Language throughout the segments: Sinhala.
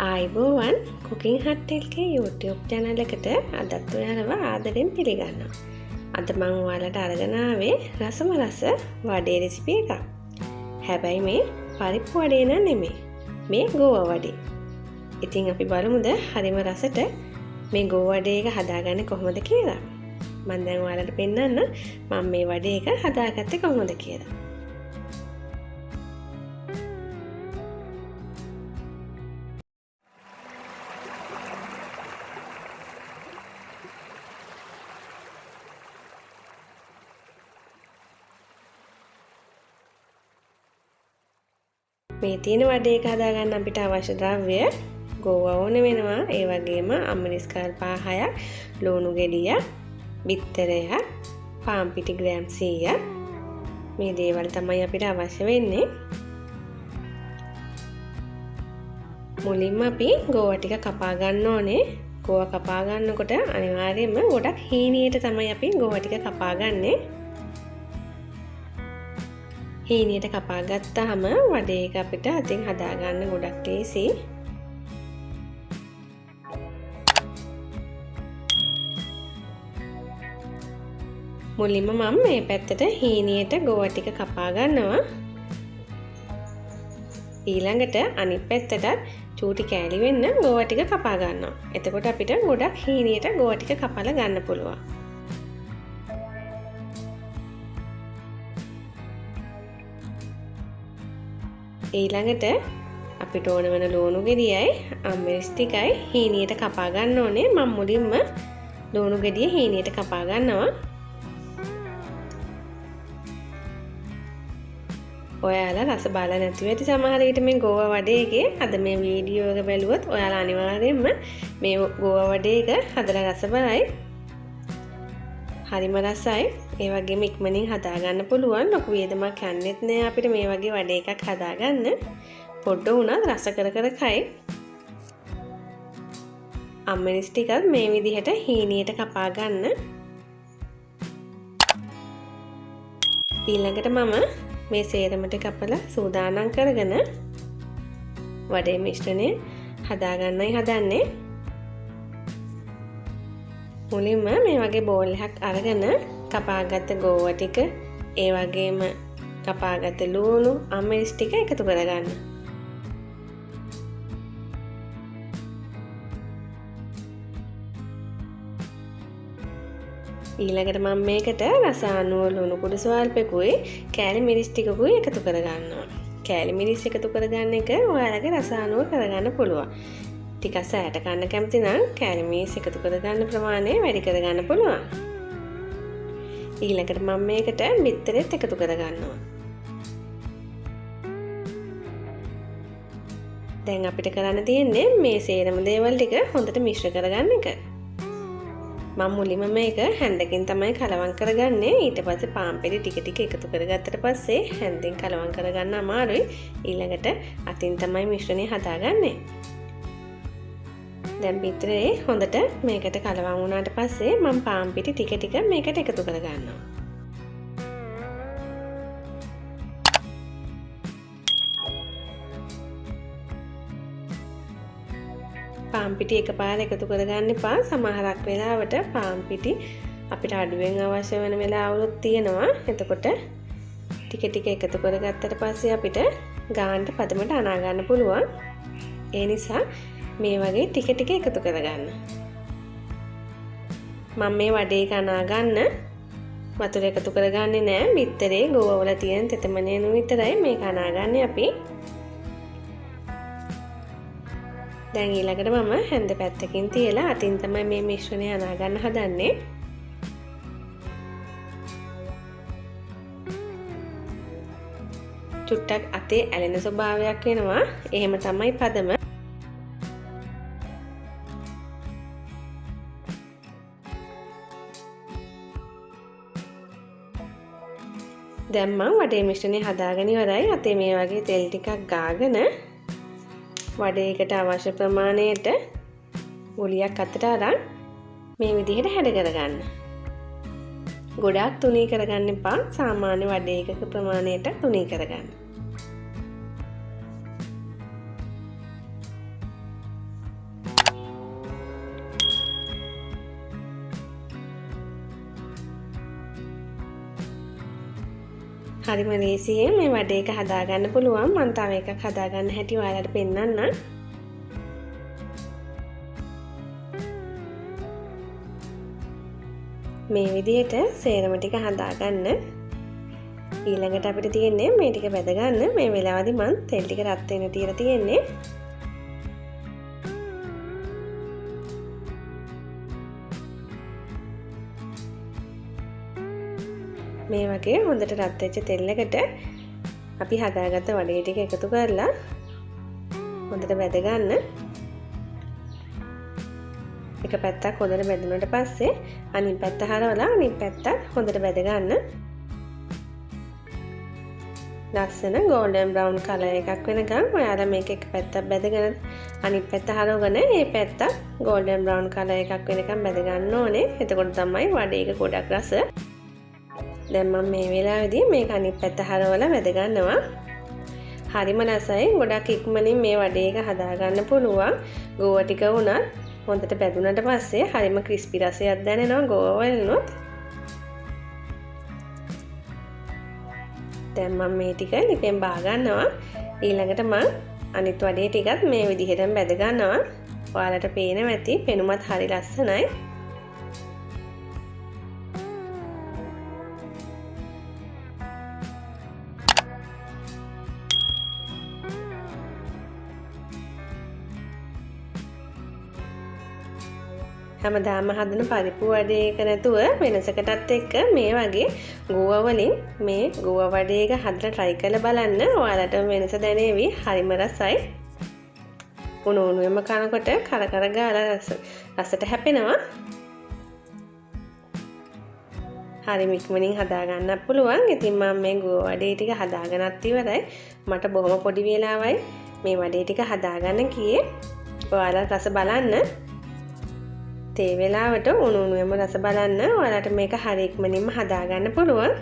ආයිබෝවන් කුකින් හට්ටෙල්ගේ YouTube channel එකට අදත් ඔයාලව ආදරෙන් පිළිගන්නවා. අද මම ඔයාලට අරගෙන ආවේ රසම රස වඩේ රෙසිපි එකක්. හැබැයි මේ පරිප්පු වඩේ නෑ නෙමෙයි. මේ ගෝවා වඩේ. ඉතින් අපි බලමුද හරිම රසට මේ ගෝවා වඩේ එක හදාගන්නේ කොහොමද කියලා. මම දැන් ඔයාලට පෙන්නන්න මම මේ වඩේ එක හදාගත්තේ කොහොමද කියලා. මේ තියෙන වඩේ එක හදාගන්න අපිට අවශ්‍ය ද්‍රව්‍ය ගෝවා ඕන වෙනවා. ඒ වගේම අමරිස් කල්පා 6ක්, ලුණු ගෙඩියක්, බිත්තරයක්, පාන් පිටි ග්‍රෑම් 100ක්. මේ දේවල් තමයි අපිට අවශ්‍ය වෙන්නේ. මුලින්ම අපි ගෝවා ටික කපා ගන්න ඕනේ. ගෝවා කපා ගන්නකොට අනිවාර්යයෙන්ම ගොඩක් හීනියට තමයි අපි ගෝවා ටික කපා ගන්නේ. හීනියට කපා ගත්තාම වඩේ එක අපිට අතින් හදාගන්න ගොඩක් ලේසි. මුලින්ම මම මේ පැත්තට හීනියට ගෝවා ටික කපා ගන්නවා. ඊළඟට අනිත් පැත්තට චූටි කෑලි වෙන්න ගෝවා ටික කපා ගන්නවා. එතකොට අපිට ගොඩක් හීනියට ගෝවා ටික කපලා ගන්න පුළුවන්. ඊළඟට අපිට ඕන වෙන ලුණු ගෙඩියයි අමරිස් ටිකයි හීනියට කපා ගන්න ඕනේ. මම මුලින්ම ලුණු ගෙඩිය හීනියට කපා ගන්නවා. ඔයාලා රස බලලා නැතුව ඇති සමහර විට මේ ගෝවා වඩේ එකේ අද මේ වීඩියෝ එක බැලුවොත් ඔයාලා අනිවාර්යයෙන්ම මේ ගෝවා වඩේ එක හදලා රස බලයි. හරිම රසයි. ඒ වගේම ඉක්මනින් හදා ගන්න පුළුවන්. ලොකු වේදමක් යන්නෙත් නෑ අපිට මේ වගේ වඩේ එකක් හදා ගන්න. පොඩ්ඩ උනත් රස කර කර කයි. අමරිස් ටිකත් මේ විදිහට හීනියට කපා ගන්න. ඊළඟට මම මේ සේරමට කපලා සූදානම් කරගෙන වඩේ මිශ්‍රණය හදා ගන්නයි හදන්නේ. මුලින්ම මේ වගේ බෝල් එකක් අරගෙන කපාගත්ත ගෝවා ටික, ඒ වගේම කපාගත්ත ලුණු, අමරිස් ටික එකතු කරගන්න. ඊළඟට මම මේකට රස අනුව ලුණු කුඩු ස්වල්පෙකුයි කෑලි මිරිස් ටිකකුයි එකතු කරගන්නවා. කෑලි මිරිස් එකතු කරගන්න එක ඔයාලගේ රස අනුව කරගන්න පුළුවන්. ටිකක් සෑයට කන්න කැමති නම් කෑලි මිරිස් එකතු කරගන්න ප්‍රමාණය වැඩි කරගන්න පුළුවන්. ඊළඟට මම මේකට බිත්තරෙත් එකතු කරගන්නවා. දැන් අපිට කරන්න තියෙන්නේ මේ සේරම දේවල් ටික හොඳට මිශ්‍ර කරගන්න එක. මම මුලින්ම මේක හැන්දකින් තමයි කලවම් කරගන්නේ. ඊට පස්සේ පාන් පෙඩි ටික ටික එකතු කරගත්තට පස්සේ හැන්දෙන් කලවම් කරගන්න අමාරුයි. ඊළඟට අතින් තමයි මිශ්‍රණය හදාගන්නේ. දැන් බිත්තරේ හොඳට මේකට කලවම් වුණාට පස්සේ මම පාන් පිටි ටික ටික මේකට එකතු කරගන්නවා. පාන් පිටි එකපාර එකතු කරගන්න එපා. සමහරක් වෙලාවට පාන් පිටි අපිට අඩුවෙන් අවශ්‍ය වෙන වෙලාවලුත් තියෙනවා. එතකොට ටික ටික එකතු කරගත්තට පස්සේ අපිට ගානට පදමට අනා ගන්න පුළුවන්. ඒ නිසා මේ වගේ ටික ටික එකතු කරගන්න. මම මේ වඩේ එක අනා ගන්න වතුර එකතු කරගන්නේ නෑ. බිත්තරේ ගෝවා වල තියෙන තෙතමනේනු විතරයි මේක අනාගන්නේ අපි. දැන් ඊළඟට මම හැන්ද පැත්තකින් තියලා අතින් තමයි මේ මිශ්‍රණය අනා ගන්න හදන්නේ. චුට්ටක් අතේ ඇලෙන ස්වභාවයක් වෙනවා. එහෙම තමයි පදම. දැන් මම වඩේ මිශ්‍රණය හදාගෙන ඉවරයි. අතේ මේ වගේ තෙල් ටිකක් ගාගෙන වඩේකට අවශ්‍ය ප්‍රමාණයට ගුලියක් අතට අරන් මේ විදිහට හැඩ කරගන්න. ගොඩාක් තුනී කරගන්න එපා. සාමාන්‍ය වඩේ එකක ප්‍රමාණයට තුනී කරගන්න. හරිම ලේසියෙන් මේ වඩේ එක හදාගන්න පුළුවන්. මම තව එකක් හදාගන්න හැටි ඔයාලට පෙන්නන්නම්. මේ විදිහට සේරම ටික හදාගන්න. ඊළඟට අපිට තියෙන්නේ මේ ටික බැද ගන්න. මේ වෙලාවදී මම තෙල් ටික රත් වෙන්න තියලා තියෙන්නේ. මේ වගේ හොඳට රත් වෙච්ච තෙල් එකට අපි හදාගත්ත වඩේ ටික එකතු කරලා හොඳට බැද ගන්න. එක පැත්තක් හොඳට බැදුනට පස්සේ අනිත් පැත්ත හරවලා අනිත් පැත්තත් හොඳට බැද ගන්න. ලස්සන golden brown color එකක් වෙනකන් ඔයාලා මේක එක පැත්තක් බැදගෙන අනිත් පැත්ත හරවගෙන මේ පැත්තත් golden brown color එකක් වෙනකන් බැද ගන්න ඕනේ. එතකොට තමයි වඩේ එක ගොඩක් රස. දැන් මම මේ වෙලාවේදී මේක අනිත් පැත්ත හරවලා වැද ගන්නවා. හරිම රසයි. ගොඩක් ඉක්මනින් මේ වඩේ එක හදා ගන්න පුළුවන්. ගෝව ටික උනත් හොඳට බැදුනට පස්සේ හරිම ක්‍රිස්පි රසයක් දැනෙනවා ගෝව වලිනුත්. දැන් මම මේ ටික ලිපෙන් බා ගන්නවා. ඊළඟට මම අනිත් වඩේ ටිකත් මේ විදිහටම බැද ගන්නවා. ඔයාලට පේනවා ඇති පෙනුමත් හරි ලස්සනයි. හැමදාම හදන පරිප්පු වඩේක නැතුව වෙනසකටත් එක්ක මේ වගේ ගෝවා වලින් මේ ගෝවා වඩේ එක හදලා try කරලා බලන්න. ඔයාලට වෙනස දැනේවි. හරිම රසයි. උණු උණුවෙම කනකොට කර කර ගාලා රසට හැපෙනවා. හරිම ඉක්මනින් හදා ගන්න පුළුවන්. ඉතින් මම මේ ගෝවා වඩේ ටික හදාගෙනත් ඉවරයි. මට බොහොම පොඩි වෙලාවයි මේ වඩේ ටික හදාගන්න ගියේ. ඔයාලා රස බලන්න. තේ වෙලාවට උණු උණුවෙම රස බලන්න. ඔයාලට මේක හරිය ඉක්මනින්ම හදාගන්න පුළුවන්.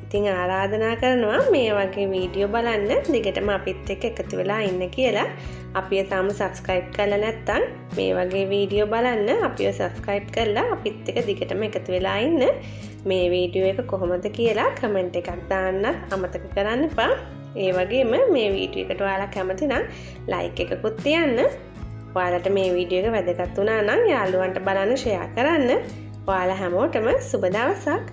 ඉතින් ආරාධනා කරනවා මේ වගේ වීඩියෝ බලන්න දිගටම අපිත් එක්ක එකතු වෙලා ඉන්න කියලා. අපිව තාම subscribe කරලා නැත්නම් මේ වගේ වීඩියෝ බලන්න අපිව subscribe කරලා අපිත් එක්ක දිගටම එකතු වෙලා ඉන්න. මේ වීඩියෝ එක කොහොමද කියලා කමෙන්ට් එකක් දාන්න අමතක කරන්න එපා. ඒ වගේම මේ වීඩියෝ එකට ඔයාලා කැමති නම් like එකකුත් තියන්න. ඔයාලට මේ වීඩියෝ එක වැදගත් වුණා නම් යාළුවන්ට බලන්න ෂෙයා කරන්න. ඔයාලා හැමෝටම සුබ දවසක්.